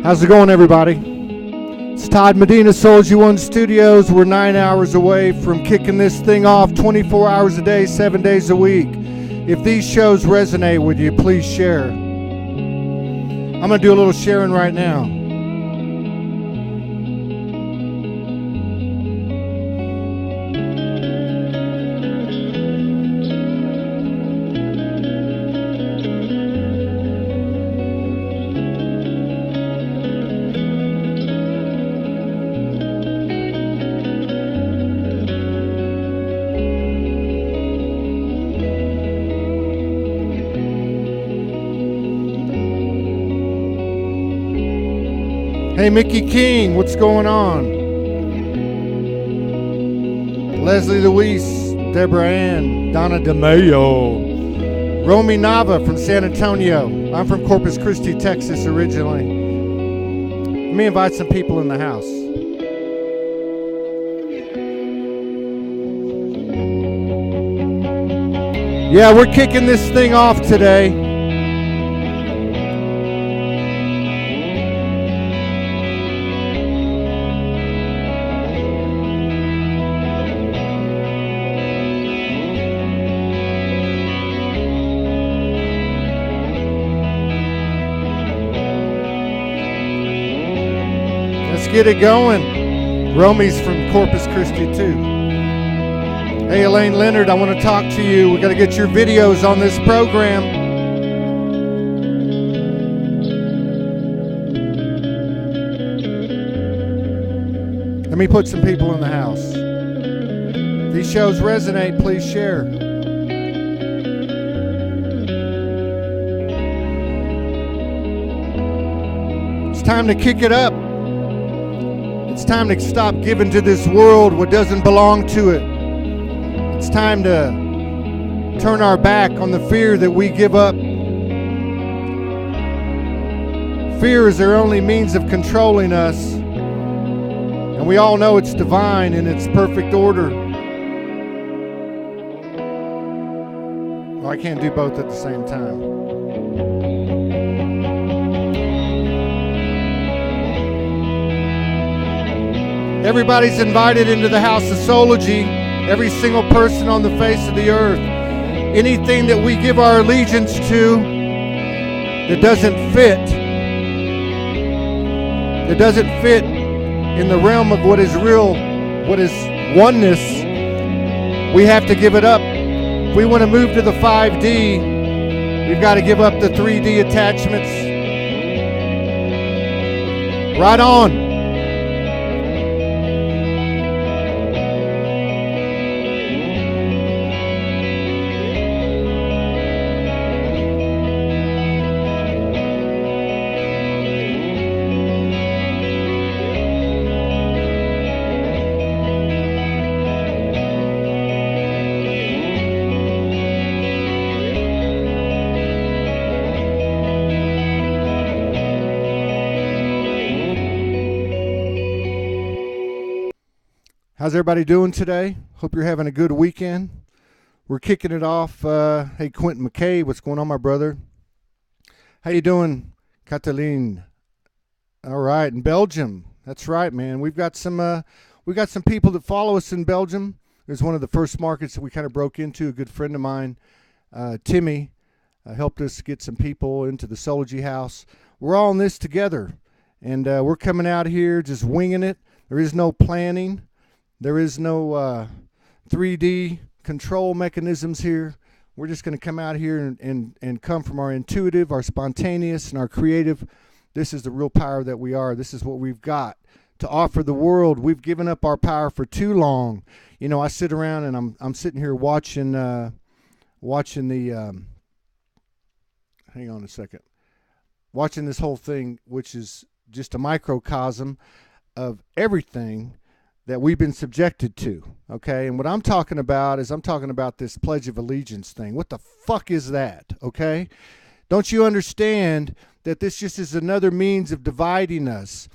How's it going, everybody? It's Todd Medina, SoulogyOneStudios. We're 9 hours away from kicking this thing off 24 hours a day, 7 days a week. If these shows resonate with you, please share. I'm going to do a little sharing right now. Hey, Mickey King, what's going on? Leslie Luis, Deborah Ann, Donna DeMayo, Romy Nava from San Antonio. I'm from Corpus Christi, Texas originally. Let me invite some people in the house. Yeah, we're kicking this thing off today. Get it going. Romy's from Corpus Christi too. Hey, Elaine Leonard, I want to talk to you. We got to get your videos on this program. Let me put some people in the house. If these shows resonate, please share. It's time to kick it up. It's time to stop giving to this world what doesn't belong to it. It's time to turn our back on the fear that we give up. Fear is their only means of controlling us. And we all know it's divine in its perfect order. Well, I can't do both at the same time. Everybody's invited into the house of Soulogy. Every single person on the face of the earth. Anything that we give our allegiance to that doesn't fit in the realm of what is real, what is oneness, we have to give it up. If we want to move to the 5D, we've got to give up the 3D attachments. Right on. How's everybody doing today? Hope you're having a good weekend. We're kicking it off. Hey, Quentin McKay, what's going on, my brother? How you doing, Cataline? All right, in Belgium. That's right, man. We've got some people that follow us in Belgium. It was one of the first markets that we kind of broke into. A good friend of mine, Timmy, helped us get some people into the Soulogy house. We're all in this together, and we're coming out here just winging it. There is no planning. There is no 3D control mechanisms here. We're just going to come out here and come from our intuitive, our spontaneous, and our creative. This is the real power that we are. This is what we've got to offer the world. We've given up our power for too long. You know, I sit around and I'm sitting here watching the hang on a second. Watching this whole thing, which is just a microcosm of everything that we've been subjected to, okay? And what I'm talking about is I'm talking about this Pledge of Allegiance thing. What the fuck is that, okay? Don't you understand that this just is another means of dividing us?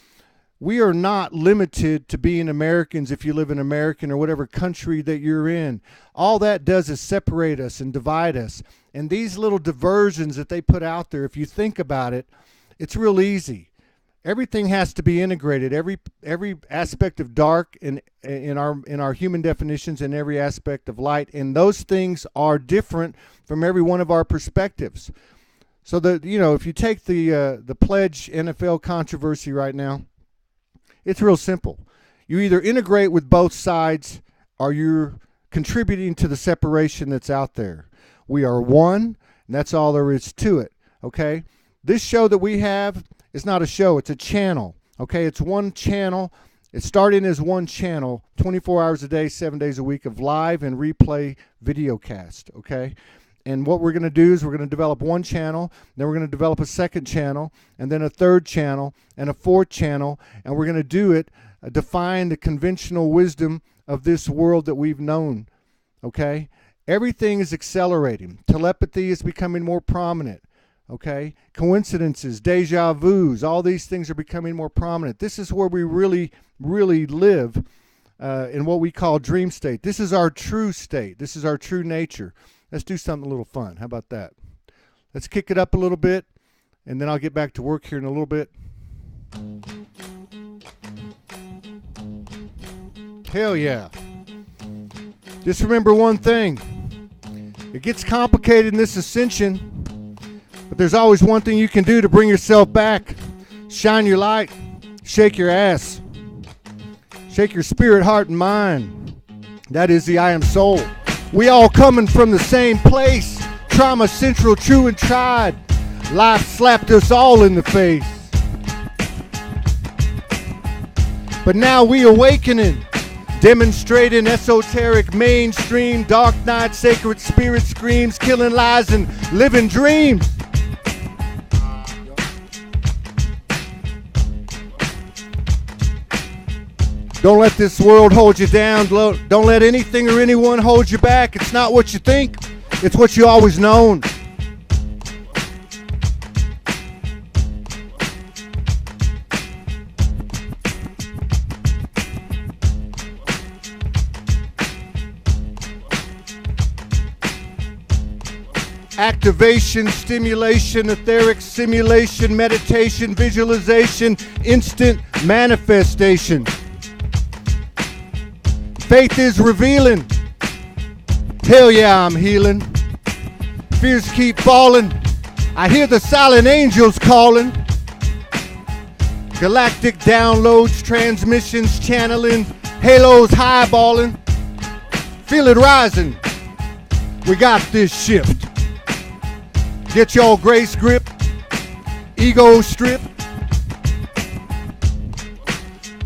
We are not limited to being Americans if you live in American or whatever country that you're in. All that does is separate us and divide us. And these little diversions that they put out there, if you think about it, it's real easy. Everything has to be integrated. Every aspect of dark in our human definitions, and every aspect of light, and those things are different from every one of our perspectives. So that, if you take the pledge NFL controversy right now, it's real simple. You either integrate with both sides, or you're contributing to the separation that's out there. We are one, and that's all there is to it. Okay, this show that we have is not a show; it's a channel. Okay, it's one channel. It's starting as one channel, 24 hours a day, 7 days a week of live and replay video cast. Okay. And what we're going to do is we're going to develop one channel, then we're going to develop a second channel, and then a third channel, and a fourth channel, and we're going to do it, define the conventional wisdom of this world that we've known, okay? Everything is accelerating. Telepathy is becoming more prominent, okay? Coincidences, deja vus, all these things are becoming more prominent. This is where we really, really live in what we call dream state. This is our true state. This is our true nature. Let's do something a little fun. How about that? Let's kick it up a little bit, and then I'll get back to work here in a little bit. Hell yeah. Just remember one thing. It gets complicated in this ascension, but there's always one thing you can do to bring yourself back. Shine your light. Shake your ass. Shake your spirit, heart, and mind. That is the I Am Soul. We all coming from the same place. Trauma central, true and tried. Life slapped us all in the face. But now we awakening. Demonstrating esoteric, mainstream, dark night, sacred spirit screams, killing lies and living dreams. Don't let this world hold you down. Don't let anything or anyone hold you back. It's not what you think. It's what you always known. Activation, stimulation, etheric simulation, meditation, visualization, instant manifestation. Faith is revealing. Hell yeah, I'm healing. Fears keep falling. I hear the silent angels calling. Galactic downloads, transmissions, channeling, halos highballing. Feel it rising. We got this shift. Get your grace grip, ego strip.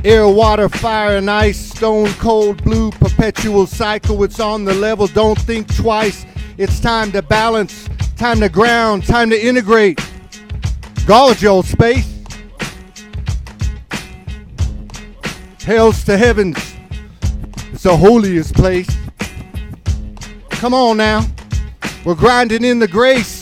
Air, water, fire, and ice, stone cold blue, perpetual cycle. It's on the level, don't think twice. It's time to balance, time to ground, time to integrate. Gauge your space. Hells to heavens, it's the holiest place. Come on now, we're grinding in the grace.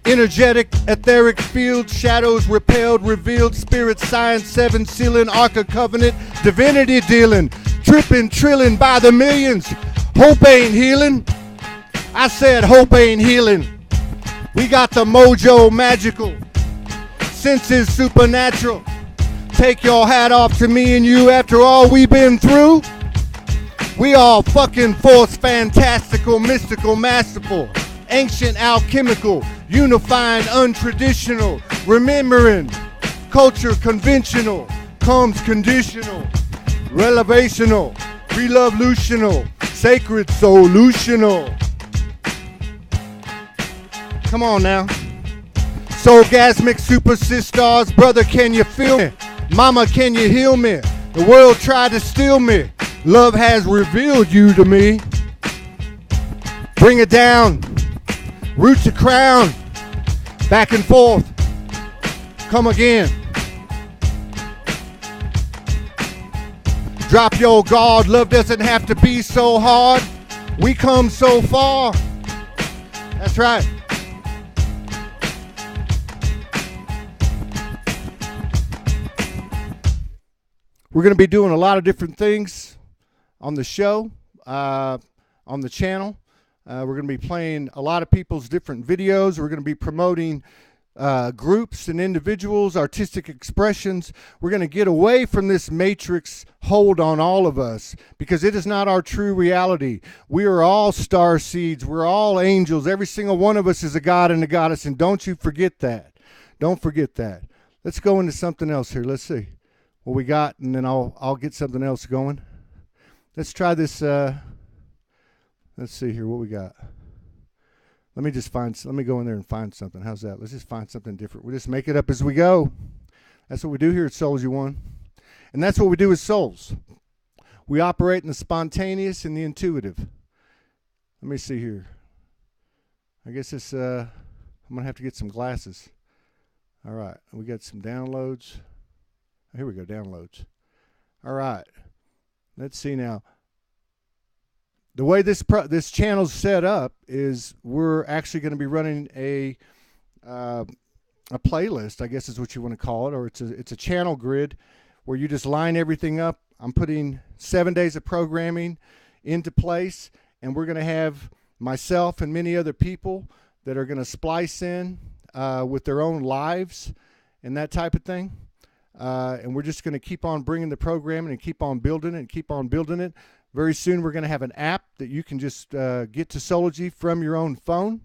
Energetic, etheric field, shadows repelled, revealed, spirit, science, seven sealing, Ark of Covenant, divinity dealing, tripping, trilling by the millions. Hope ain't healing. I said hope ain't healing. We got the mojo magical, senses supernatural. Take your hat off to me and you after all we've been through. We all fucking force fantastical, mystical, masterful. Ancient, alchemical, unifying, untraditional, remembering, culture conventional, comes conditional, relevational, revolutional, sacred solutional. Come on now. Soulgasmic super sisters, brother, can you feel me? Mama, can you heal me? The world tried to steal me. Love has revealed you to me. Bring it down. Root to crown, back and forth, come again. Drop your guard, love doesn't have to be so hard. We come so far. That's right. We're going to be doing a lot of different things on the show, on the channel. We're going to be playing a lot of people's different videos. We're going to be promoting groups and individuals, artistic expressions. We're going to get away from this matrix hold on all of us because it is not our true reality. We are all star seeds. We're all angels. Every single one of us is a god and a goddess, and don't you forget that. Don't forget that. Let's go into something else here. Let's see what we got, and then I'll get something else going. Let's try this. Let's see here what we got. Let me go in there and find something. How's that? Let's just find something different. We just make it up as we go. That's what we do here at Soulogy One. And that's what we do as souls. We operate in the spontaneous and the intuitive. Let me see here. I guess this, I'm going to have to get some glasses. All right. We got some downloads. Here we go, downloads. All right. Let's see now. The way this channel's set up is we're actually going to be running a playlist, I guess is what you want to call it, or it's a channel grid where you just line everything up. I'm putting 7 days of programming into place, and we're going to have myself and many other people that are going to splice in with their own lives and that type of thing. And we're just going to keep on bringing the programming and keep on building it and keep on building it. Very soon we're going to have an app that you can just get to Soulogy from your own phone.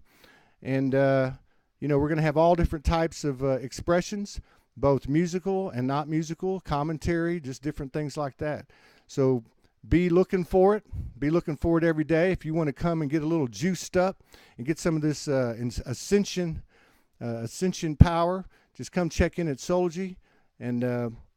And, we're going to have all different types of expressions, both musical and not musical, commentary, just different things like that. So be looking for it. Be looking for it every day. If you want to come and get a little juiced up and get some of this ascension power, just come check in at Soulogy, and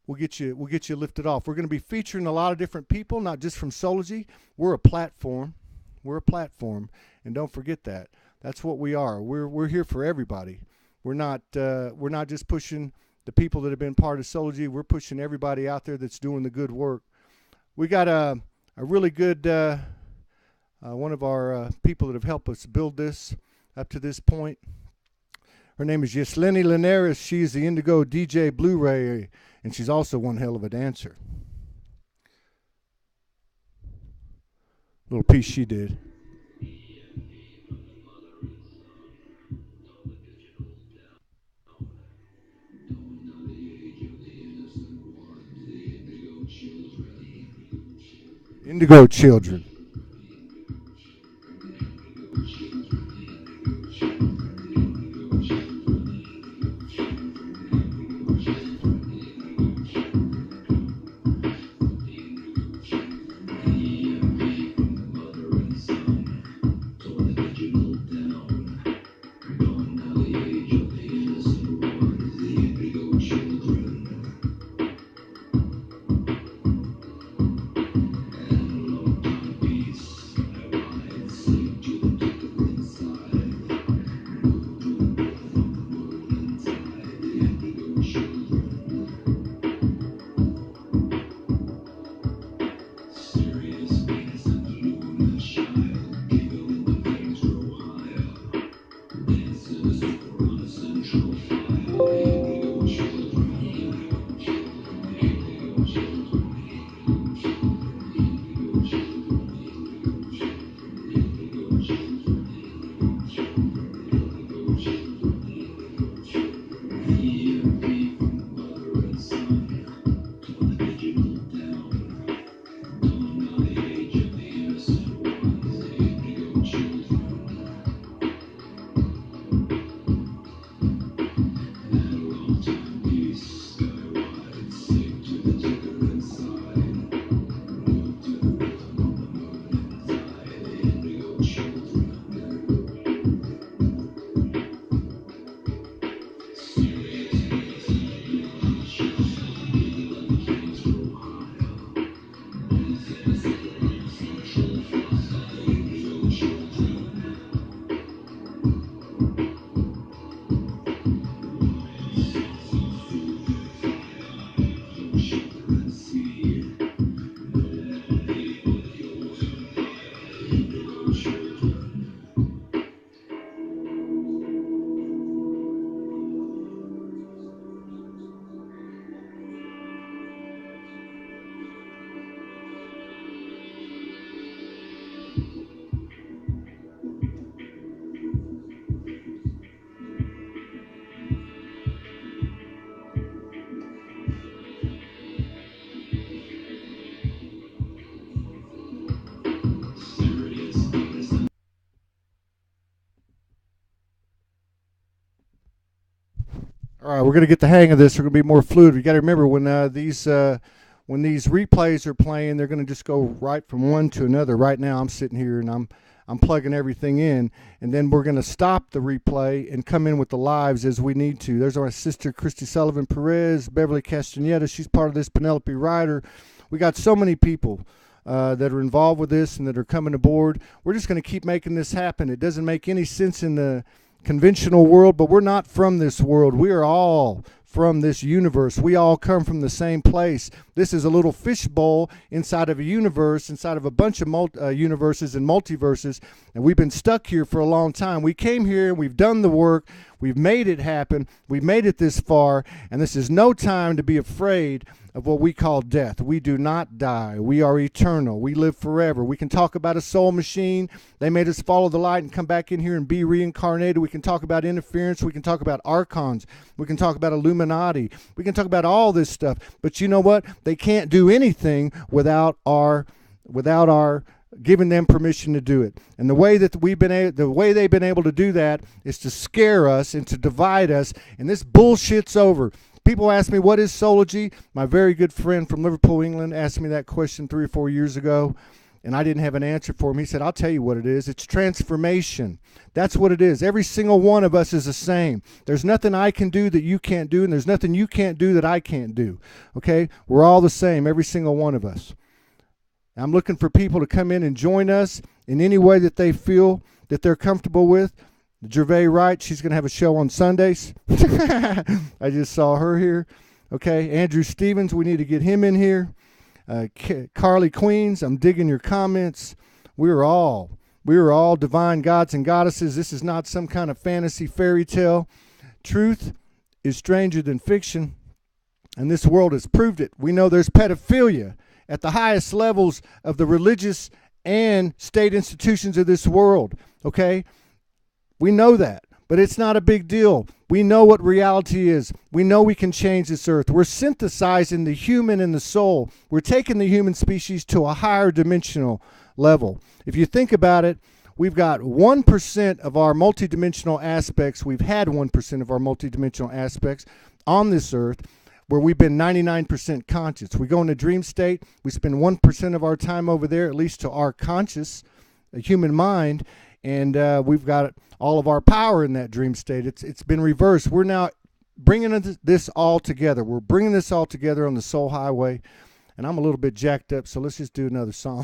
we'll get you lifted off. We're going to be featuring a lot of different people, not just from Soulogy. We're a platform. And don't forget that. That's what we are. We're here for everybody. We're not just pushing the people that have been part of Soulogy. We're pushing everybody out there that's doing the good work. We got a really good one of our people that have helped us build this up to this point. Her name is Yesleni Linares. She's the Indigo DJ Blu-ray, and she's also one hell of a dancer. Little piece she did. Indigo Children. we're going to get the hang of this. We're going to be more fluid. You got to remember when these replays are playing, they're going to just go right from one to another. Right now, I'm sitting here and I'm plugging everything in, and then we're going to stop the replay and come in with the lives as we need to. There's our sister Christy Sullivan Perez, Beverly Castaneda. She's part of this. Penelope Ryder. We got so many people that are involved with this and that are coming aboard. We're just going to keep making this happen. It doesn't make any sense in the conventional world, but we're not from this world. We are all from this universe. We all come from the same place. This is a little fishbowl inside of a universe, inside of a bunch of universes and multiverses, and we've been stuck here for a long time. We came here and we've done the work. We've made it happen. We've made it this far, and this is no time to be afraid of what we call death. We do not die. We are eternal. We live forever. We can talk about a soul machine. They made us follow the light and come back in here and be reincarnated. We can talk about interference. We can talk about archons. We can talk about Illuminati. We can talk about all this stuff. But you know what? They can't do anything without our giving them permission to do it. And the way that they've been able to do that is to scare us and to divide us. And this bullshit's over. People ask me, what is Soulogy? My very good friend from Liverpool, England, asked me that question 3 or 4 years ago, and I didn't have an answer for him. He said, I'll tell you what it is. It's transformation. That's what it is. Every single one of us is the same. There's nothing I can do that you can't do, and there's nothing you can't do that I can't do. Okay? We're all the same, every single one of us. I'm looking for people to come in and join us in any way that they feel that they're comfortable with. Gervais Wright, she's going to have a show on Sundays. I just saw her here. Okay, Andrew Stevens, we need to get him in here. Carly Queens, I'm digging your comments. We are all divine gods and goddesses. This is not some kind of fantasy fairy tale. Truth is stranger than fiction, and this world has proved it. We know there's pedophilia at the highest levels of the religious and state institutions of this world, okay? We know that, but it's not a big deal. We know what reality is. We know we can change this earth. We're synthesizing the human and the soul. We're taking the human species to a higher dimensional level. If you think about it, we've got 1% of our multidimensional aspects. We've had 1% of our multidimensional aspects on this earth where we've been 99% conscious. We go in a dream state. We spend 1% of our time over there, at least to our conscious human mind, and we've got all of our power in that dream state. It's been reversed. We're now bringing this all together. We're bringing this all together on the Soul Highway, and I'm a little bit jacked up, so let's just do another song.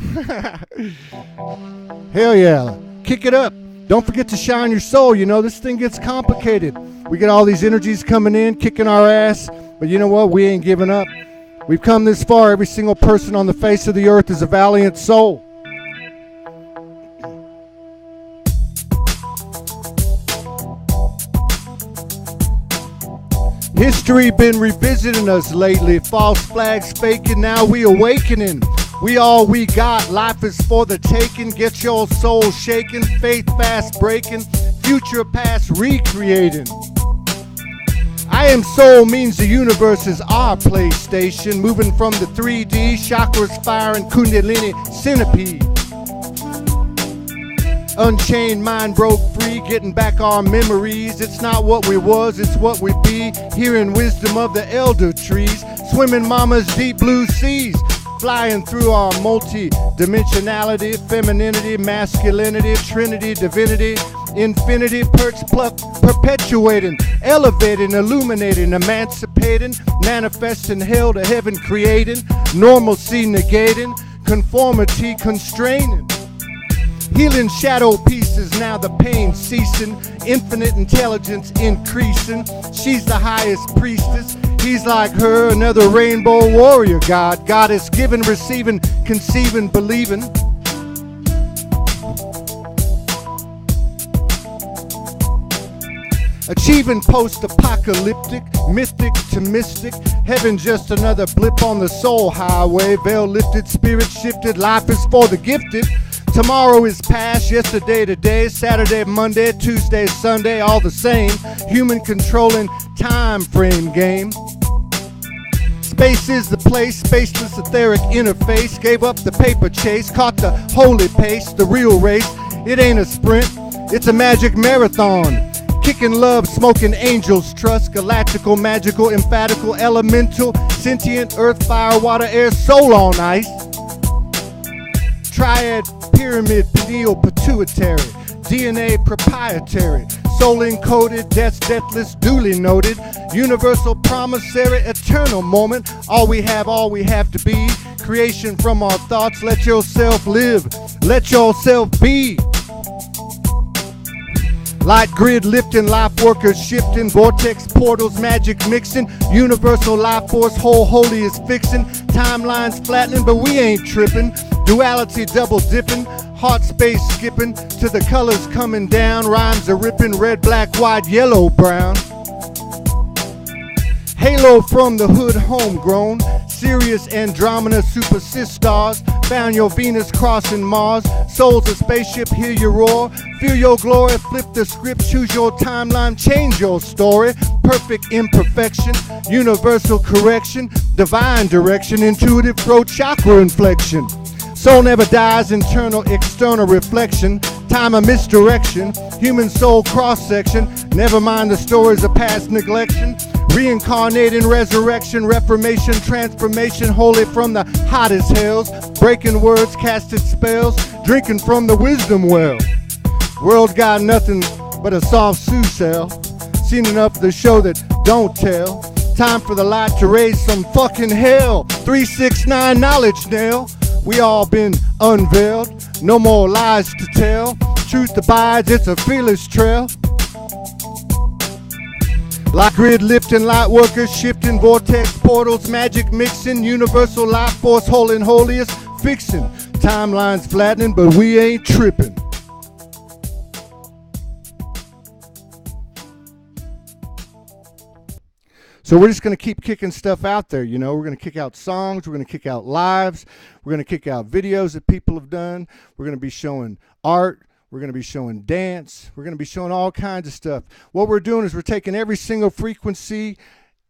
Hell yeah. Kick it up. Don't forget to shine your soul. You know, this thing gets complicated. We get all these energies coming in, kicking our ass, but you know what? We ain't giving up. We've come this far. Every single person on the face of the earth is a valiant soul. History been revisiting us lately. False flags faking, now we awakening. We all we got, life is for the taking. Get your soul shaking, faith fast breaking, future past recreating. I am soul means the universe is our PlayStation. Moving from the 3D, chakras firing, kundalini centipede. Unchained mind broke free, getting back our memories. It's not what we was, it's what we be. Hearing wisdom of the elder trees. Swimming mama's deep blue seas. Flying through our multi-dimensionality, femininity, masculinity, trinity, divinity, infinity, perch, pluck, perpetuating, elevating, illuminating, emancipating, manifesting hell to heaven, creating, normalcy negating, conformity constraining. Healing shadow pieces, now the pain ceasing, infinite intelligence increasing. She's the highest priestess. He's like her, another rainbow warrior god. Goddess giving, receiving, conceiving, believing. Achieving post-apocalyptic, mythic to mystic. Heaven just another blip on the soul highway. Veil lifted, spirit shifted, life is for the gifted. Tomorrow is past, yesterday today, Saturday, Monday, Tuesday, Sunday, all the same. Human controlling time frame game. Space is the place, spaceless etheric interface. Gave up the paper chase, caught the holy pace, the real race. It ain't a sprint, it's a magic marathon. kicking love, smoking angels, trust, galactical, magical, emphatical, elemental, sentient, earth, fire, water, air, soul on ice. Triad, pyramid, pineal, pituitary, DNA proprietary, soul encoded, death's deathless, duly noted, universal promissory, eternal moment, all we have to be, creation from our thoughts, let yourself live, let yourself be. Light grid lifting, life workers shifting, vortex portals, magic mixing, universal life force, whole holy is fixing, timelines flattening, but we ain't tripping, duality double dipping, heart space skipping, to the colors coming down, rhymes are ripping, red, black, white, yellow, brown. Halo from the hood, homegrown, Sirius, Andromeda, super sisters, found your Venus crossing Mars, soul's a spaceship, hear your roar, feel your glory, flip the script, choose your timeline, change your story, perfect imperfection, universal correction, divine direction, intuitive throat chakra inflection. Soul never dies, internal, external reflection, time of misdirection, human soul cross-section, never mind the stories of past neglection, reincarnating, resurrection, reformation, transformation, holy from the hottest hells, breaking words, casted spells, drinking from the wisdom well. World got nothing but a soft Sue cell, seen enough of the show that don't tell, time for the light to raise some fucking hell, 369 knowledge nail. We all been unveiled, no more lies to tell. Truth abides, it's a fearless trail. Light grid lifting, light workers shifting, vortex portals, magic mixing, universal life force, holy and holiest fixing. Timelines flattening, but we ain't tripping. So we're just going to keep kicking stuff out there, you know. We're going to kick out songs. We're going to kick out lives. We're going to kick out videos that people have done. We're going to be showing art. We're going to be showing dance. We're going to be showing all kinds of stuff. What we're doing is we're taking every single frequency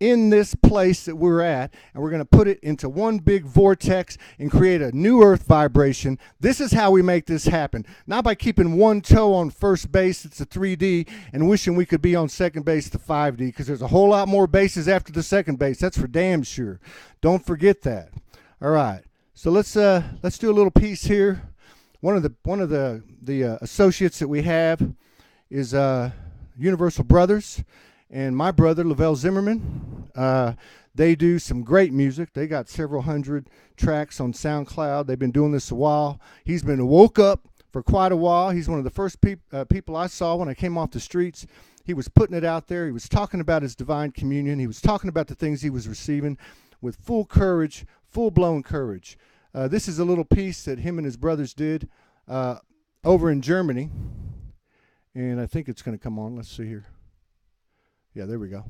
in this place that we're at, and we're going to put it into one big vortex and create a new earth vibration. This is how we make this happen. Not by keeping one toe on first base, it's a 3D, and wishing we could be on second base, the 5D, because there's a whole lot more bases after the second base. That's for damn sure. Don't forget that. All right. So let's do a little piece here. One of the associates that we have is Universal Brothers. And my brother, Lavelle Zimmerman, they do some great music. They got several hundred tracks on SoundCloud. They've been doing this a while. He's been woke up for quite a while. He's one of the first people I saw when I came off the streets. He was putting it out there. He was talking about his divine communion. He was talking about the things he was receiving with full courage, full-blown courage. This is a little piece that him and his brothers did over in Germany. And I think it's going to come on. Let's see here. Yeah, there we go.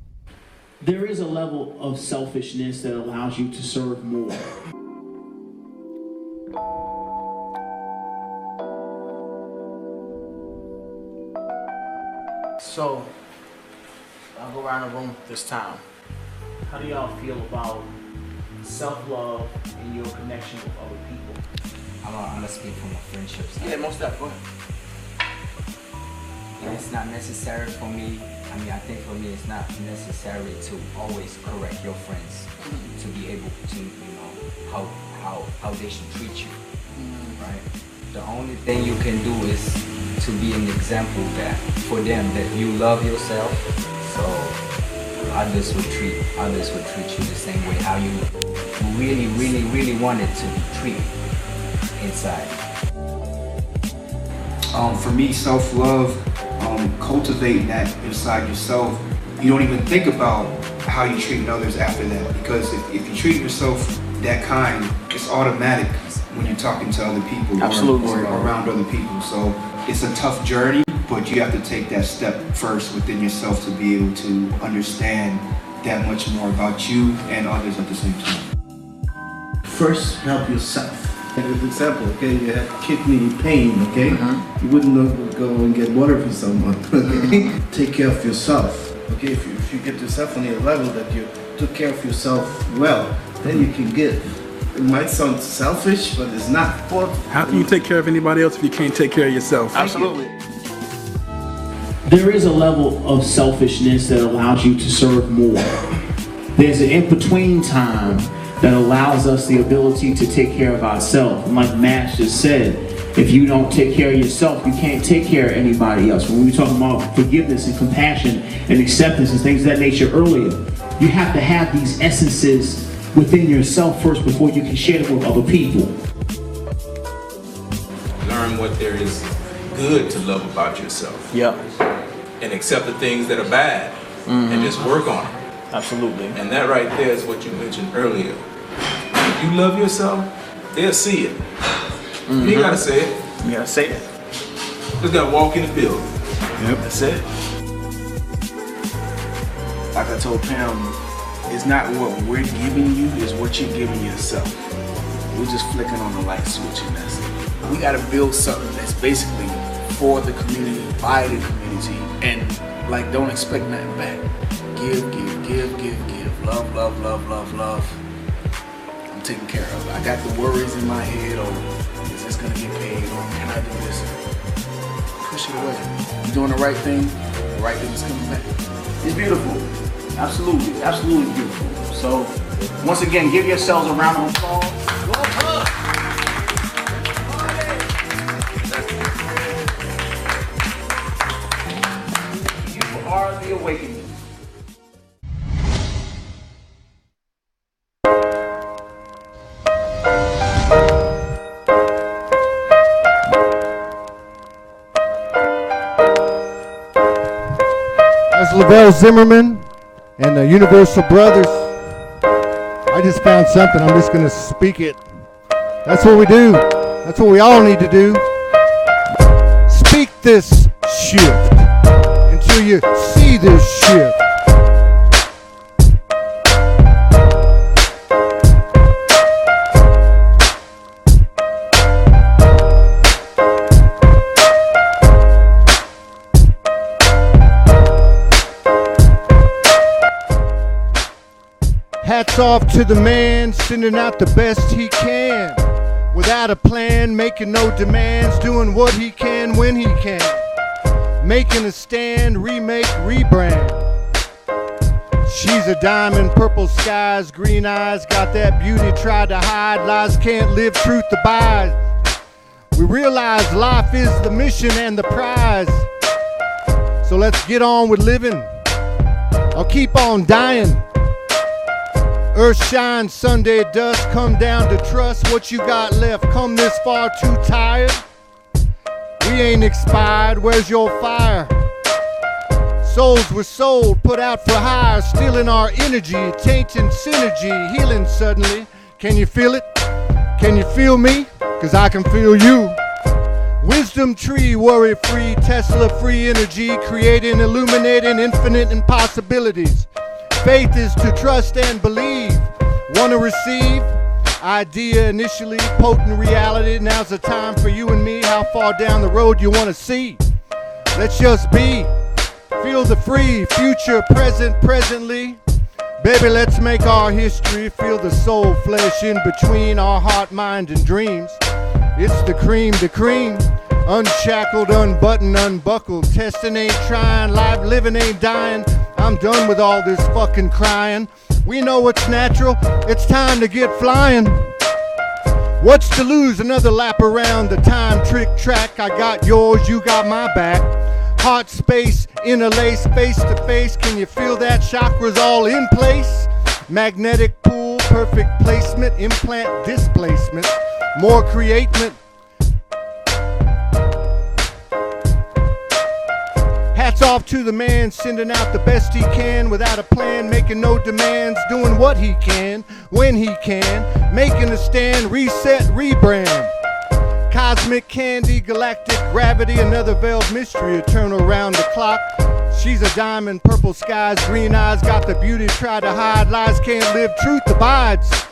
There is a level of selfishness that allows you to serve more. So, I'll go around the room this time. How do y'all feel about self-love and your connection with other people? I'm gonna speak from a friendship side. Yeah, most definitely. It's not necessary for me. I mean, I think for me it's not necessary to always correct your friends to be able to, you know, how they should treat you, right? The only thing you can do is to be an example that for them that you love yourself, so others would treat you the same way how you really wanted to be treated inside. For me, self-love, cultivating that inside yourself. You don't even think about how you treat others after that, because if you treat yourself that kind, it's automatic when you're talking to other people or around other people. So it's a tough journey, but you have to take that step first within yourself to be able to understand that much more about you and others at the same time. First, help yourself. Like an example, okay, you have kidney pain, okay? You wouldn't go and get water for someone, okay? Take care of yourself, okay? If you get yourself on a level that you took care of yourself well, then you can give. It might sound selfish, but it's not. How can you take care of anybody else if you can't take care of yourself? Absolutely. there is a level of selfishness that allows you to serve more. There's an in-between time that allows us the ability to take care of ourselves. And like Matt just said, if you don't take care of yourself, you can't take care of anybody else. When we were talking about forgiveness and compassion and acceptance and things of that nature earlier, you have to have these essences within yourself first before you can share them with other people. Learn what there is good to love about yourself. Yep. And accept the things that are bad and just work on them. Absolutely. And that right there is what you mentioned earlier. If you love yourself, they'll see it. You ain't gotta say it. You gotta say it. Just gotta walk in the building. Yep. That's it. Like I told Pam, it's not what we're giving you, it's what you're giving yourself. We're just flicking on the light switch and that's it. We gotta build something that's basically for the community, by the community, and like don't expect nothing back. Give, give, give, give, give. Love, love, love, love, love. I'm taken care of. I got the worries in my head, or is this gonna get paid, or can I do this? Push it away. You're doing the right thing is coming back. It's beautiful. Absolutely, absolutely beautiful. So, once again, give yourselves a round of applause. Go up. You are the awakening. That's Lavelle Zimmerman and the Universal Brothers. I just found something. I'm just going to speak it. That's what we do. That's what we all need to do. Speak this shift until you see this shift. Hats off to the man sending out the best he can. Without a plan, making no demands, doing what he can when he can. Making a stand, remake, rebrand. She's a diamond, purple skies, green eyes, got that beauty, tried to hide. Lies can't live, truth abides. We realize life is the mission and the prize. So let's get on with living. I'll keep on dying. Earth shines, Sunday dust, come down to trust what you got left. Come this far too tired? We ain't expired, where's your fire? Souls were sold, put out for hire, stealing our energy, tainting synergy, healing suddenly. Can you feel it? Can you feel me? Cause I can feel you. Wisdom tree, worry free, Tesla free energy, creating, illuminating infinite impossibilities. Faith is to trust and believe. Want to receive? Idea initially, potent reality. Now's the time for you and me. How far down the road you want to see? Let's just be. Feel the free, future, present, presently. Baby, let's make our history. Feel the soul flesh in between our heart, mind, and dreams. It's the cream, unshackled, unbuttoned, unbuckled. Testing ain't trying, live living ain't dying. I'm done with all this fucking crying. We know what's natural, it's time to get flying. What's to lose? Another lap around the time trick track. I got yours, you got my back. Heart space, inner lace, face to face. Can you feel that? Chakras all in place. Magnetic pull, perfect placement, implant displacement. More createment. Hats off to the man sending out the best he can without a plan, making no demands, doing what he can when he can, making a stand, reset, rebrand. Cosmic candy, galactic gravity, another veiled mystery, eternal round the clock. She's a diamond, purple skies, green eyes, got the beauty, try to hide, lies can't live, truth abides.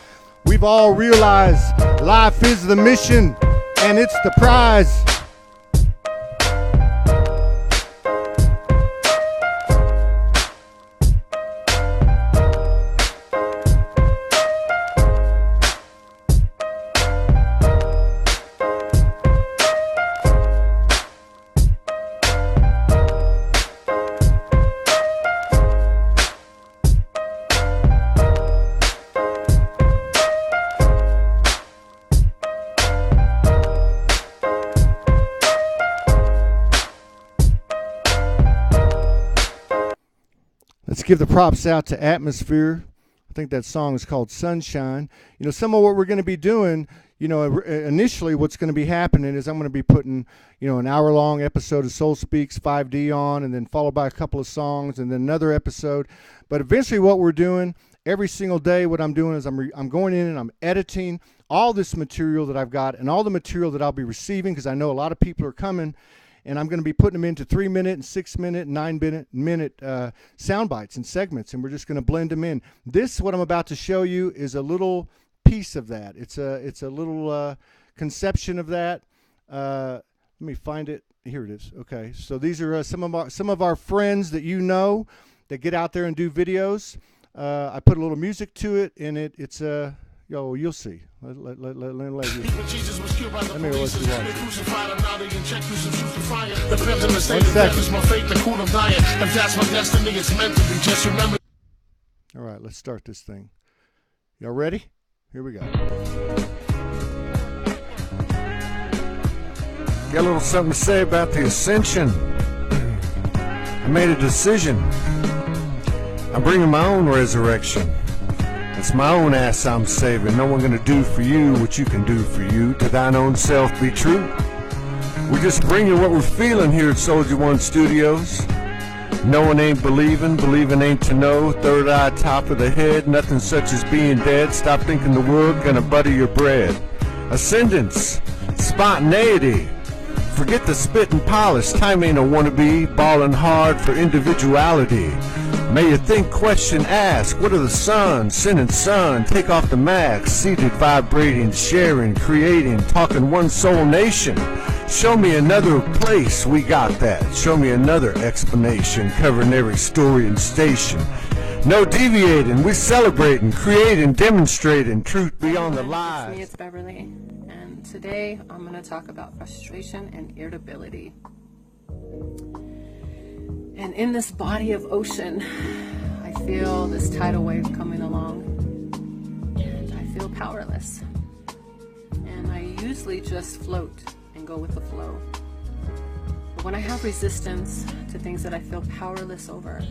We've all realized life is the mission and it's the prize. Let's give the props out to Atmosphere. I think that song is called Sunshine. You know, some of what we're going to be doing, you know, initially what's going to be happening is I'm going to be putting, you know, an hour-long episode of Soul Speaks 5D on, and then followed by a couple of songs, and then another episode. But eventually what we're doing, every single day, what I'm doing is I'm going in and I'm editing all this material that I've got and all the material that I'll be receiving, because I know a lot of people are coming, and I'm going to be putting them into 3-minute and 6-minute and 9-minute sound bites and segments, and we're just going to blend them in. This, what I'm about to show you, is a little piece of that. It's a little conception of that. Let me find it. Here it is. Okay, so these are some of our friends that you know that get out there and do videos. I put a little music to it, and it's you'll see. Let me let you watch it. 1 second. All right, let's start this thing. Y'all ready? Here we go. Got a little something to say about the ascension. I made a decision. I'm bringing my own resurrection. It's my own ass I'm saving. No one gonna do for you what you can do for you. To thine own self be true. We just bring you what we're feeling here at SoulogyOneStudios. No one ain't believing, believing ain't to know. Third eye, top of the head, nothing such as being dead. Stop thinking the world gonna butter your bread. Ascendance, spontaneity. Forget the spit and polish. Time ain't a wannabe. Balling hard for individuality. May you think, question, ask. What are the suns? Sin and sun. Take off the mask. Seated, vibrating, sharing, creating, talking one soul nation. Show me another place. We got that. Show me another explanation. Covering every story and station. No deviating. We celebrating, creating, demonstrating truth beyond the lies. It's me, it's Beverly. And today I'm going to talk about frustration and irritability. And in this body of ocean, I feel this tidal wave coming along, and I feel powerless. And I usually just float and go with the flow. But when I have resistance to things that I feel powerless over,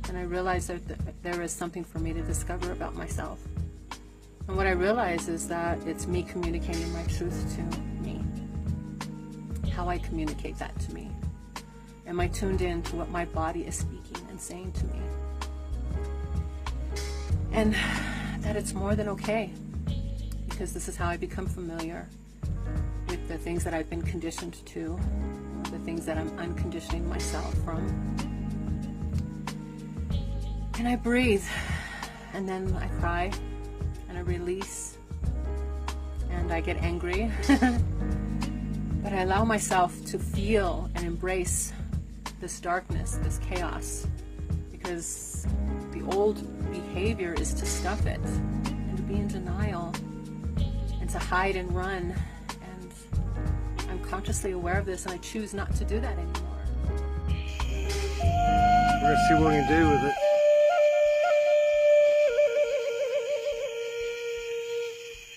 and I realize that there is something for me to discover about myself. And what I realize is that it's me communicating my truth to me. How I communicate that to me. Am I tuned in to what my body is speaking and saying to me? And that it's more than okay, because this is how I become familiar with the things that I've been conditioned to, the things that I'm unconditioning myself from. And I breathe, and then I cry, and I release, and I get angry. But I allow myself to feel and embrace this darkness, this chaos, because the old behavior is to stuff it and to be in denial and to hide and run. And I'm consciously aware of this, and I choose not to do that anymore. We're gonna see what we can do with it.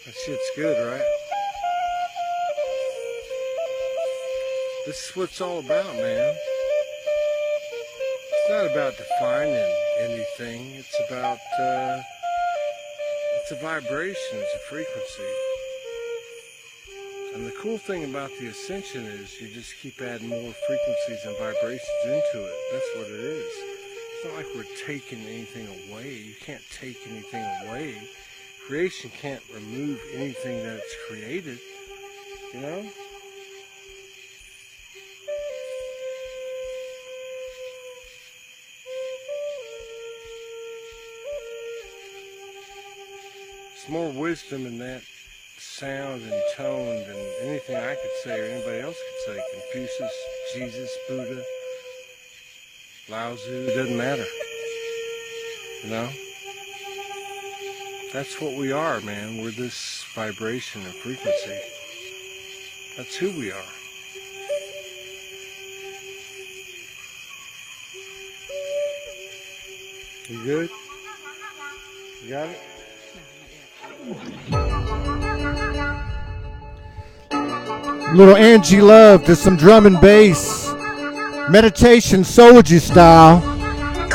That shit's good, right? This is what it's all about, man. It's not about defining anything. It's about, it's a vibration, it's a frequency. And the cool thing about the ascension is you just keep adding more frequencies and vibrations into it. That's what it is. It's not like we're taking anything away. You can't take anything away. Creation can't remove anything that it's created, you know? There's more wisdom in that sound and tone than anything I could say or anybody else could say. Confucius, Jesus, Buddha, Lao Tzu, it doesn't matter. You know? That's what we are, man. We're this vibration of frequency. That's who we are. You good? You got it? Little Angie Love to some drum and bass. Meditation, Soulogy style.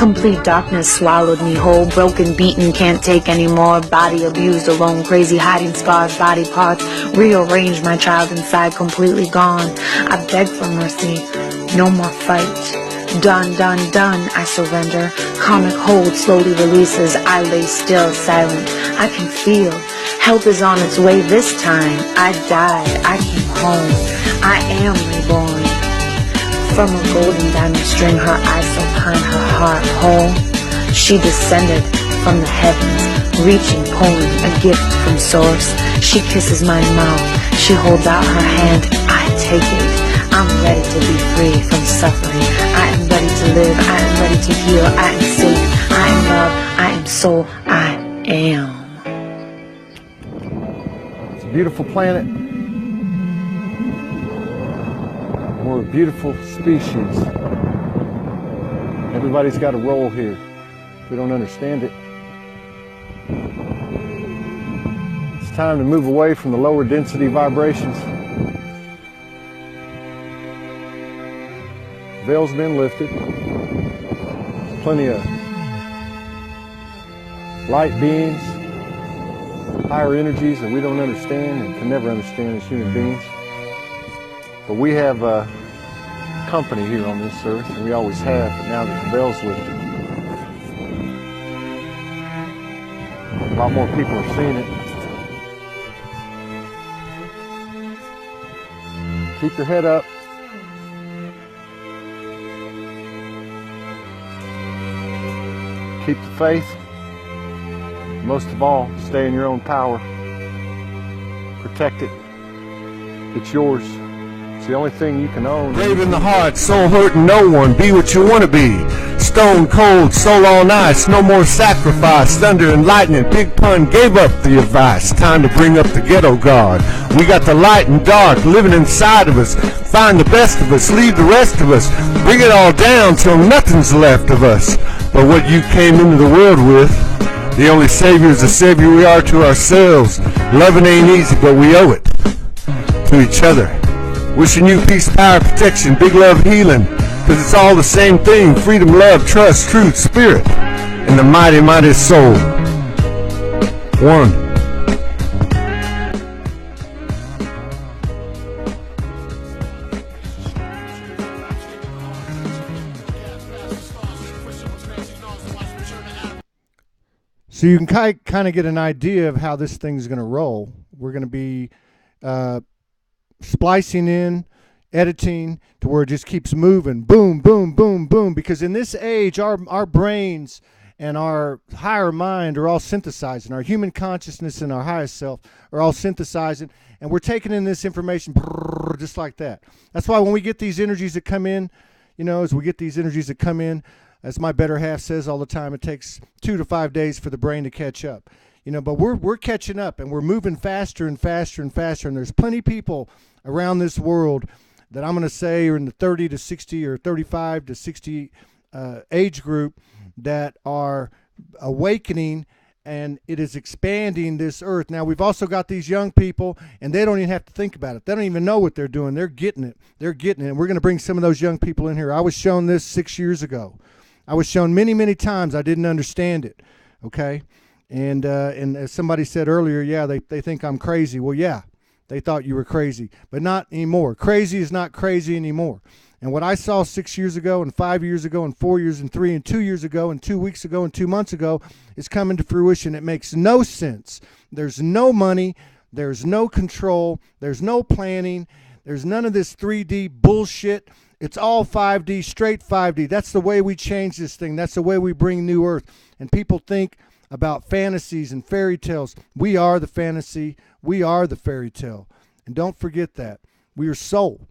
Complete darkness swallowed me whole, broken, beaten, can't take anymore. Body abused, alone, crazy, hiding scars, body parts. Rearranged, my child inside, completely gone. I beg for mercy, no more fight. Done, done, done, I surrender. Karmic hold slowly releases. I lay still, silent. I can feel. Help is on its way this time. I died. I came home. I am reborn. From a golden diamond string, her eyes so kind, her heart whole. She descended from the heavens, reaching, pulling a gift from source. She kisses my mouth. She holds out her hand. I take it. I'm ready to be free from suffering. I am ready to live. I am ready to heal. I am safe. I am love. I am soul. I am. It's a beautiful planet. We're a beautiful species. Everybody's got a role here. We don't understand it. It's time to move away from the lower density vibrations. Veil's been lifted. There's plenty of light beings, higher energies that we don't understand and can never understand as human beings. But we have company here on this earth, and we always have, but now that the veil's lifted, a lot more people are seeing it. Keep your head up. Keep the faith. Most of all, stay in your own power. Protect it. It's yours. It's the only thing you can own. Brave in the heart, soul hurting no one. Be what you want to be. Stone cold, soul on ice. No more sacrifice. Thunder and lightning. Big Pun gave up the advice. Time to bring up the ghetto guard. We got the light and dark living inside of us. Find the best of us. Leave the rest of us. Bring it all down till nothing's left of us. But what you came into the world with, the only savior is the savior we are to ourselves. Loving ain't easy, but we owe it to each other. Wishing you peace, power, protection, big love, healing, because it's all the same thing. Freedom, love, trust, truth, spirit, and the mighty, mighty soul. One. So you can kind of get an idea of how this thing's going to roll. We're going to be splicing in, editing to where it just keeps moving. Boom, boom, boom, boom. Because in this age, our brains and our higher mind are all synthesizing. Our human consciousness and our highest self are all synthesizing. And we're taking in this information just like that. That's why when we get these energies that come in, as we get these energies that come in, as my better half says all the time, it takes 2 to 5 days for the brain to catch up. But we're catching up, and we're moving faster and faster and faster. And there's plenty of people around this world that I'm going to say are in the 30 to 60 or 35 to 60 age group that are awakening, and it is expanding this earth. Now, we've also got these young people, and they don't even have to think about it. They don't even know what they're doing. They're getting it. They're getting it. And we're going to bring some of those young people in here. I was shown this 6 years ago. I was shown many, many times. I didn't understand it, okay? And as somebody said earlier, yeah, they think I'm crazy. Well, yeah, they thought you were crazy, but not anymore. Crazy is not crazy anymore. And what I saw 6 years ago and 5 years ago and 4 years and 3 and 2 years ago and 2 weeks ago and 2 months ago is coming to fruition. It makes no sense. There's no money. There's no control. There's no planning. There's none of this 3D bullshit. It's all 5D, straight 5D. That's the way we change this thing. That's the way we bring New Earth. And people think about fantasies and fairy tales. We are the fantasy. We are the fairy tale. And don't forget that. We are soul.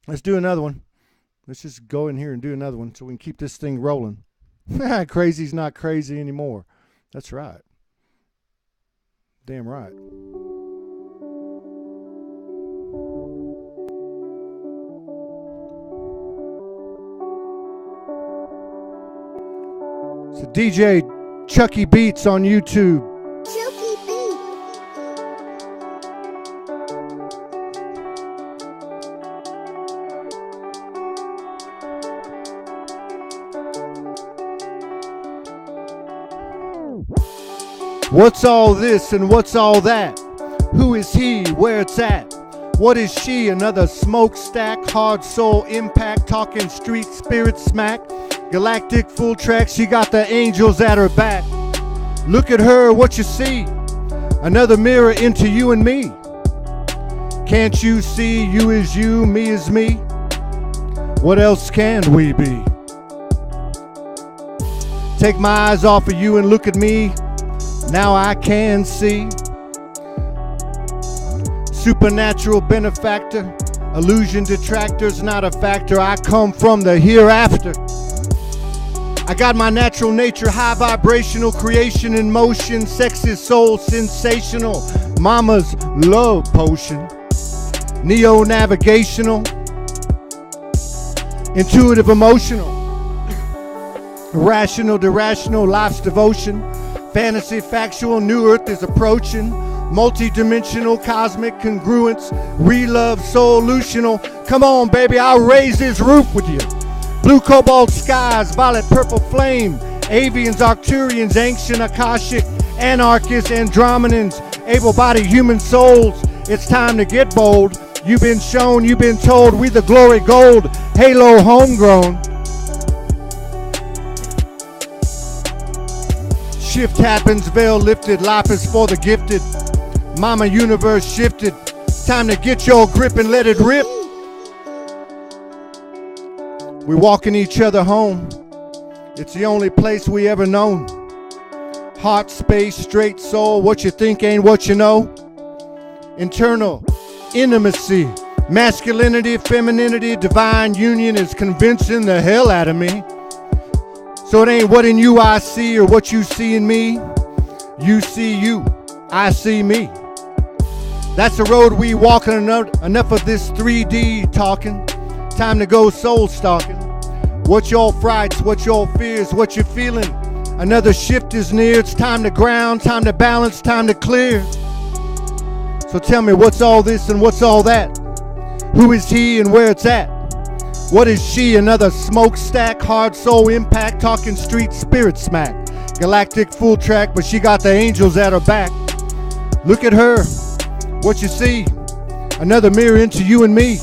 Let's do another one. Let's just go in here and do another one so we can keep this thing rolling. Crazy's not crazy anymore. That's right. Damn right. So DJ Chucky Beats on YouTube. Chucky Beats. What's all this and what's all that? Who is he, where it's at? What is she, another smokestack, hard soul impact, talking street spirit smack, galactic full track, she got the angels at her back. Look at her, what you see? Another mirror into you and me. Can't you see you is you, me is me? What else can we be? Take my eyes off of you and look at me. Now I can see. Supernatural benefactor, illusion detractor's not a factor. I come from the hereafter. I got my natural nature, high vibrational creation in motion, sexy soul, sensational, mama's love potion, neo-navigational, intuitive emotional, irrational, irrational, life's devotion, fantasy, factual, new earth is approaching, multi-dimensional, cosmic congruence, re-love, solutional. Come on, baby, I'll raise this roof with you. Blue cobalt skies, violet purple flame, avians, arcturians, ancient akashic, anarchists, andromedans, able-bodied human souls. It's time to get bold. You've been shown, you've been told, we the glory gold, halo homegrown. Shift happens, veil lifted, life is for the gifted. Mama universe shifted, time to get your grip and let it rip. We walking each other home, it's the only place we ever known. Heart space, straight soul, what you think ain't what you know. Internal intimacy, masculinity, femininity, divine union is convincing the hell out of me. So it ain't what in you I see or what you see in me. You see you, I see me. That's the road we walking. Enough of this 3D talking. Time to go soul stalking. What your frights, what your fears, what you feeling. Another shift is near. It's time to ground, time to balance, time to clear. So tell me, what's all this and what's all that? Who is he and where it's at? What is she, another smokestack, hard soul impact, talking street spirit smack, galactic full track, but she got the angels at her back. Look at her, what you see, another mirror into you and me.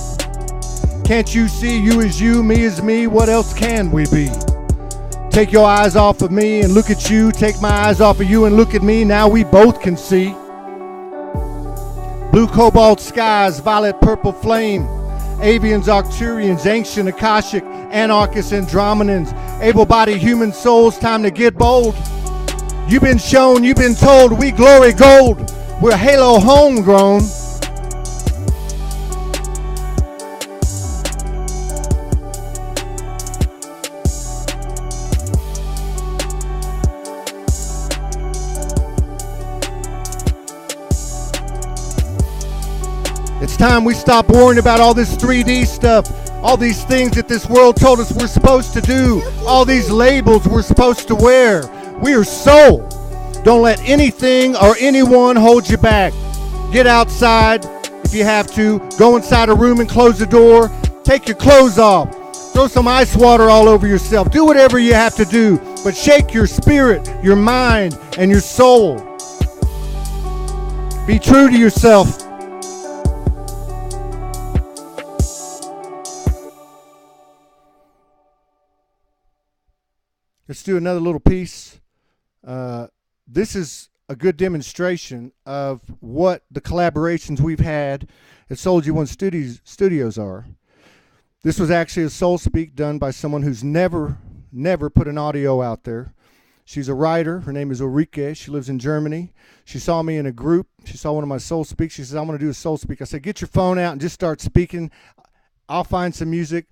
Can't you see you is you, me is me, what else can we be? Take your eyes off of me and look at you, take my eyes off of you and look at me, now we both can see. Blue cobalt skies, violet purple flame, avians, arcturians, ancient akashic, anarchists, andromedans, able-bodied human souls, time to get bold. You've been shown, you've been told, we glory gold, we're halo homegrown. It's time we stop worrying about all this 3D stuff, all these things that this world told us we're supposed to do, all these labels we're supposed to wear. We are soul. Don't let anything or anyone hold you back. Get outside if you have to. Go inside a room and close the door. Take your clothes off. Throw some ice water all over yourself. Do whatever you have to do, but shake your spirit, your mind, and your soul. Be true to yourself. Let's do another little piece. This is a good demonstration of what the collaborations we've had at SoulogyOneStudios are. This was actually a soul speak done by someone who's never put an audio out there. She's a writer. Her name is Ulrike. She lives in Germany. She saw me in a group. She saw one of my soul speaks. She says, I'm going to do a soul speak. I said, get your phone out and just start speaking. I'll find some music.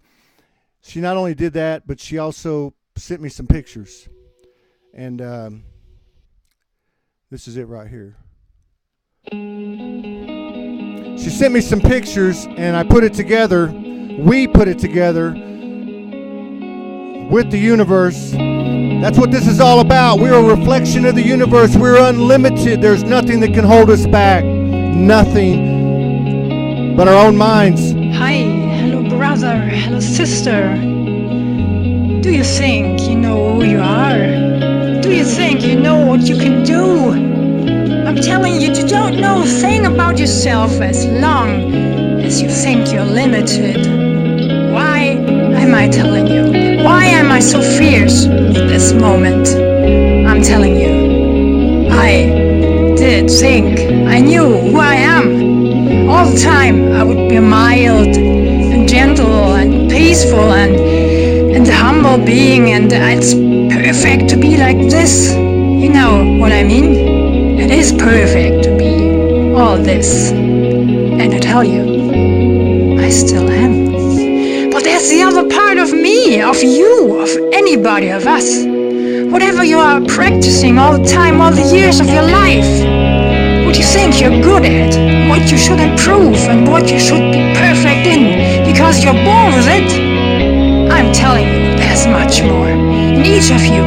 She not only did that, but she also sent me some pictures. And this is it right here. She sent me some pictures and I put it together. We put it together with the universe. That's what this is all about. We're a reflection of the universe. We're unlimited. There's nothing that can hold us back. Nothing but our own minds. Hi, hello brother, hello sister. Do you think you know who you are? Do you think you know what you can do? telling you don't know a thing about yourself as long as you think you're limited. Why am I telling you? Why am I so fierce at this moment? I'm telling you, I did think I knew who I am. All the time I would be mild and gentle and peaceful and a humble being, and it's perfect to be like this. You know what I mean? It is perfect to be all this. And I tell you, I still am. But there's the other part of me, of you, of anybody, of us. Whatever you are practicing all the time, all the years of your life, what you think you're good at, what you should improve, and what you should be perfect in, because you're born with it. I'm telling you, there's much more in each of you.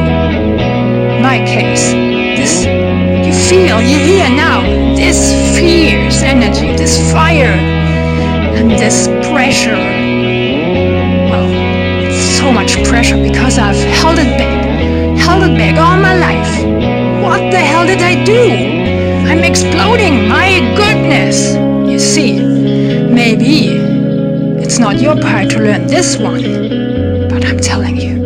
My case, this you feel, you hear now, this fierce energy, this fire, and this pressure. Well, it's so much pressure because I've held it back all my life. What the hell did I do? I'm exploding, my goodness. You see, maybe it's not your part to learn this one. But I'm telling you,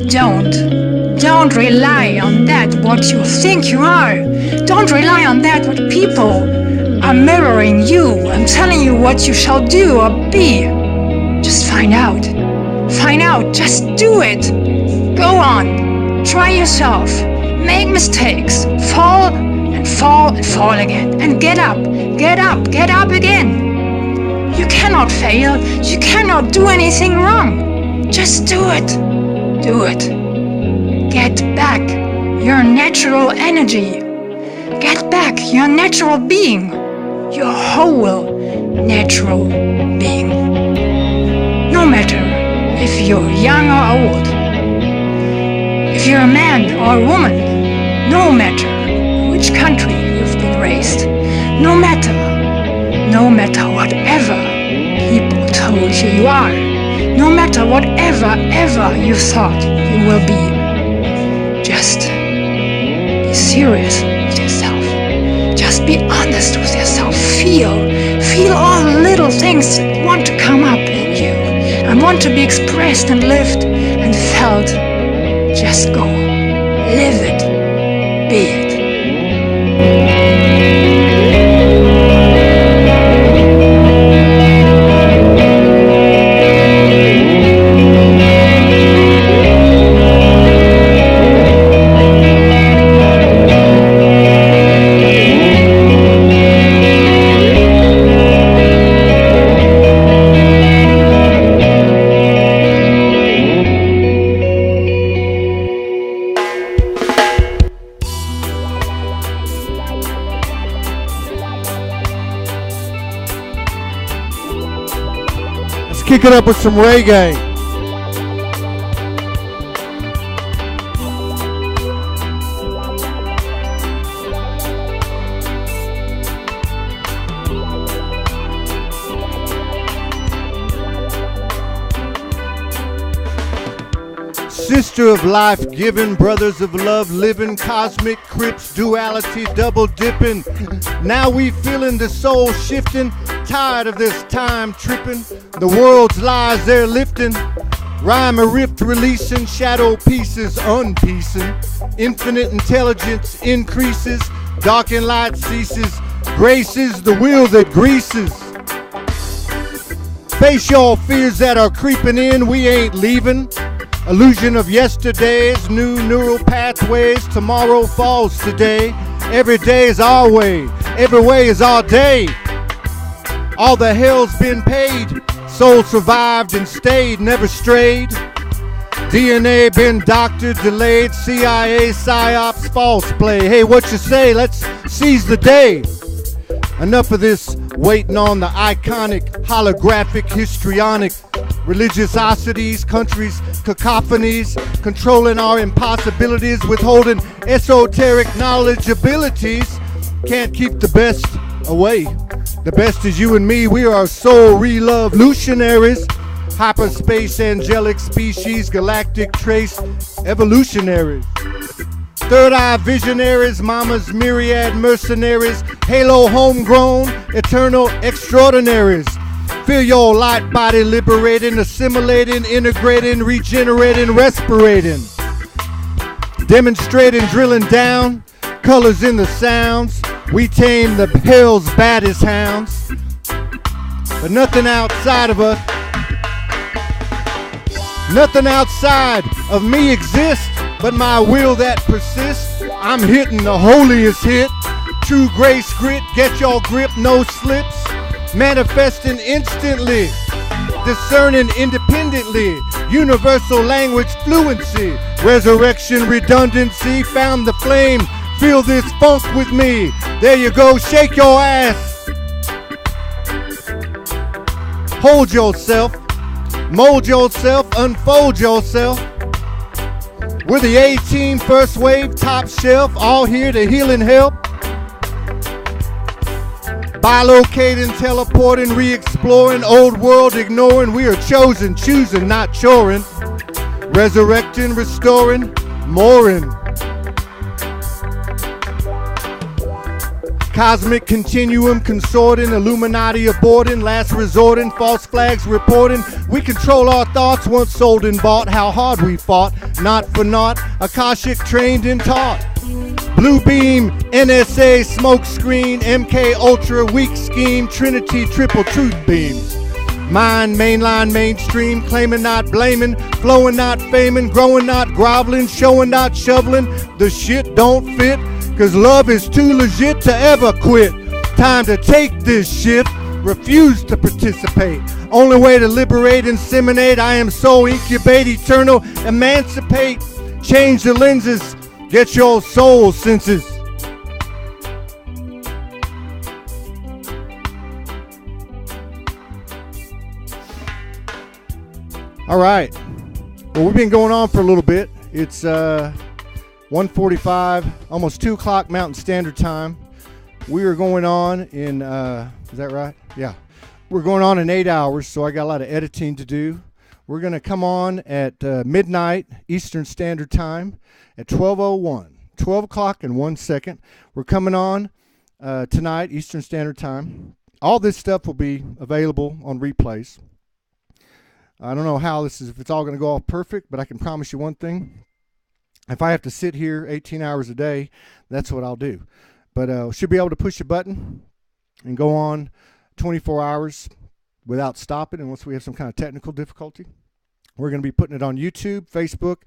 don't rely on that what you think you are. Don't rely on that what people are mirroring you and telling you what you shall do or be. Just find out, just do it. Go on, try yourself, make mistakes, fall and fall and fall again, and get up again. You cannot fail, you cannot do anything wrong. Just do it. Get back your natural energy. Get back your natural being. Your whole natural being. No matter if you're young or old. If you're a man or a woman. No matter which country you've been raised. No matter whatever people told you are. No matter whatever you thought you will be. Just be serious with yourself. Just be honest with yourself. Feel all the little things that want to come up in you and want to be expressed and lived and felt. Just go. Live it. Be it. Kick it up with some reggae. Sister of life giving, brothers of love living, cosmic crips, duality, double dipping. Now we feeling the soul shifting, tired of this time tripping. The world's lies they're lifting, rhyme a rift releasing, shadow pieces unpiecing. Infinite intelligence increases, dark and light ceases. Grace is the wheel that greases. Face your fears that are creeping in, we ain't leaving. Illusion of yesterdays, new neural pathways. Tomorrow falls today. Every day is our way. Every way is our day. All the hell's been paid. Soul survived and stayed, never strayed. DNA been doctored, delayed. CIA, psyops, false play. Hey, what you say? Let's seize the day. Enough of this waiting on the iconic, holographic, histrionic. Religiosities, countries, cacophonies, controlling our impossibilities, withholding esoteric knowledge abilities. Can't keep the best away. The best is you and me. We are soul revolutionaries. Hyperspace angelic species, galactic trace evolutionaries. Third eye visionaries, mama's myriad mercenaries, Halo homegrown, eternal extraordinaries. Feel your light body liberating, assimilating, integrating, regenerating, respirating. Demonstrating, drilling down, colors in the sounds. We tame the hell's baddest hounds. But nothing outside of us, nothing outside of me exists, but my will that persists. I'm hitting the holiest hit. True grace grit, get your grip, no slips. Manifesting instantly, discerning independently. Universal language fluency, resurrection redundancy. Found the flame, feel this funk with me. There you go, shake your ass. Hold yourself, mold yourself, unfold yourself. We're the A-Team, first wave, top shelf, all here to heal and help. Bilocating, teleporting, re-exploring, old world ignoring. We are chosen, choosing, not choring. Resurrecting, restoring, mooring. Cosmic continuum consorting, Illuminati aborting, last resorting, false flags reporting. We control our thoughts, once sold and bought. How hard we fought, not for naught. Akashic trained and taught. Blue beam, NSA, smoke screen, MK Ultra, weak scheme, Trinity, triple truth beams. Mind, mainline, mainstream, claiming not blaming, flowing not faming, growing not groveling, showing not shoveling. The shit don't fit, cause love is too legit to ever quit. Time to take this shift, refuse to participate. Only way to liberate, inseminate. I am so incubate, eternal, emancipate. Change the lenses, get your soul senses. All right. Well, we've been going on for a little bit. It's 1:45, almost 2 o'clock Mountain Standard Time. We are going on in, is that right? Yeah. We're going on in 8 hours, so I got a lot of editing to do. We're going to come on at midnight Eastern Standard Time at 12:01. 12 o'clock and 1 second. We're coming on tonight Eastern Standard Time. All this stuff will be available on replays. I don't know how this is, if it's all going to go off perfect, but I can promise you one thing. If I have to sit here 18 hours a day, that's what I'll do. But should be able to push a button and go on 24 hours without stopping unless we have some kind of technical difficulty. We're going to be putting it on YouTube, Facebook,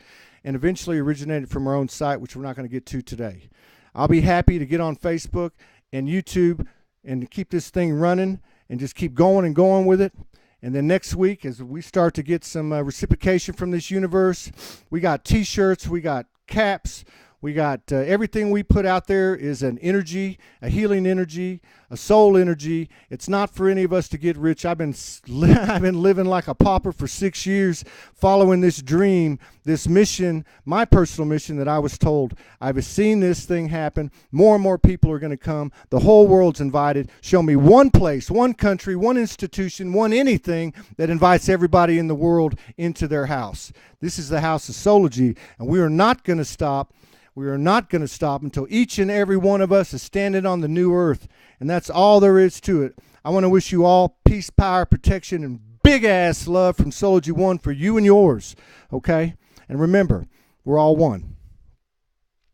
and eventually originated from our own site, which we're not going to get to today. I'll be happy to get on Facebook and YouTube and keep this thing running and just keep going and going with it. And then next week, as we start to get some reciprocation from this universe, we got T-shirts, we got caps, we got everything we put out there is an energy, a healing energy, a soul energy. It's not for any of us to get rich. I've been living like a pauper for 6 years, following this dream, this mission, my personal mission that I was told. I've seen this thing happen. More and more people are going to come. The whole world's invited. Show me one place, one country, one institution, one anything that invites everybody in the world into their house. This is the house of Soulogy, and we are not going to stop. We are not going to stop until each and every one of us is standing on the new earth. And that's all there is to it. I want to wish you all peace, power, protection, and big-ass love from Soulogy One for you and yours. Okay? And remember, we're all one.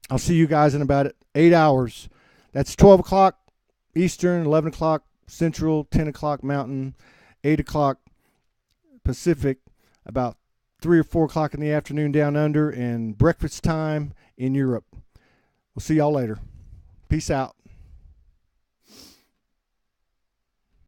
I'll see you guys in about 8 hours. That's 12 o'clock Eastern, 11 o'clock Central, 10 o'clock Mountain, 8 o'clock Pacific, about 3 or 4 o'clock in the afternoon down under, and breakfast time in Europe. We'll see y'all later. Peace out.